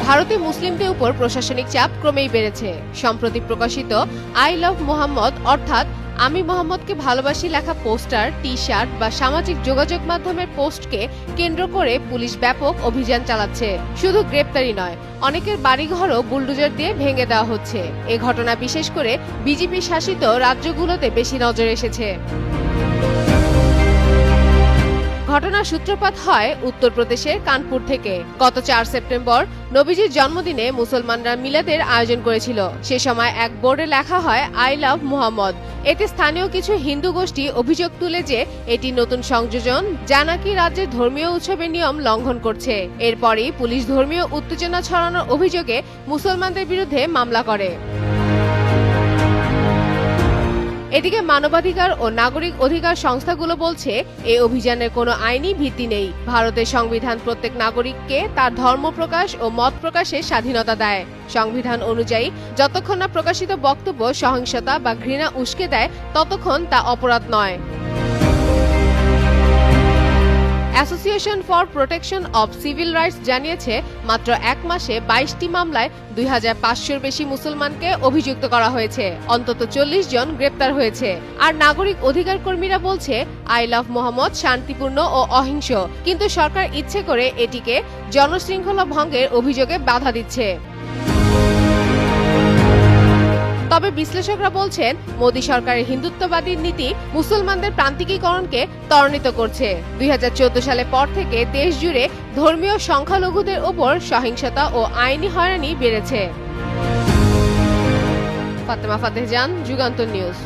ভারতে মুসলিমদের উপর প্রশাসনিক চাপ ক্রমেই বেড়েছে। সম্প্রতি প্রকাশিত আই লাভ মোহাম্মদ অর্থাৎ আমি মোহাম্মদকে ভালোবাসি লেখা পোস্টার, টি শার্ট বা সামাজিক যোগাযোগ মাধ্যমের পোস্টকে কেন্দ্র করে পুলিশ ব্যাপক অভিযান চালাচ্ছে। শুধু গ্রেপ্তারি নয়, অনেকের বাড়িঘরও বুলডোজার দিয়ে ভেঙে দেওয়া হচ্ছে। এ ঘটনা বিশেষ করে বিজেপি শাসিত রাজ্যগুলোতে বেশি নজরে এসেছে। ঘটনার সূত্রপাত হয় উত্তরপ্রদেশের কানপুর থেকে। গত 4 সেপ্টেম্বর নবীজির জন্মদিনে মুসলমানরা মিলাদের আয়োজন করেছিল। সে সময় এক বোর্ডে লেখা হয় আই লাভ মুহাম্মদ। এতে স্থানীয় কিছু হিন্দু গোষ্ঠী অভিযোগ তুলে যে এটি নতুন সংযোজন, যা নাকি রাজ্যের ধর্মীয় উৎসবের নিয়ম লঙ্ঘন করছে। এরপরই পুলিশ ধর্মীয় উত্তেজনা ছড়ানোর অভিযোগে মুসলমানদের বিরুদ্ধে মামলা করে। এদিকে মানবাধিকার ও নাগরিক অধিকার সংস্থাগুলো বলছে এই অভিযানের কোনো আইনি ভিত্তি নেই। ভারতের সংবিধান প্রত্যেক নাগরিককে তার ধর্ম প্রকাশ ও মত প্রকাশের স্বাধীনতা দেয়। সংবিধান অনুযায়ী যতক্ষণ না প্রকাশিত বক্তব্য সহিংসতা বা ঘৃণা উস্কে দেয়, ততক্ষণ তা অপরাধ নয়। Association for protection of civil rights জানিয়েছে, মাত্র 1 মাসে 22টি মামলায় 2500-র বেশি মুসলমানকে অভিযুক্ত করা হয়েছে। অন্তত 40 জন গ্রেপ্তার হয়েছে। আর নাগরিক অধিকার কর্মীরা বলছে আই লাভ মোহাম্মদ শান্তিপূর্ণ ও অহিংস, কিন্তু সরকার ইচ্ছে করে এটিকে জনশৃঙ্খলা ভঙ্গের অভিযোগে বাধা দিচ্ছে। তবে বিশ্লেষকরা বলছেন, মোদী সরকারের হিন্দুত্ববাদী নীতি মুসলমানদের প্রান্তিকীকরণকে ত্বরান্বিত করছে। 2014 সালের পর থেকে দেশ জুড়ে ধর্মীয় সংখ্যালঘুদের উপর সহিংসতা ও আইনি হয়রানি বেড়েছে। ফাতেমা ফাতেহ জান, যুগান্তর নিউজ।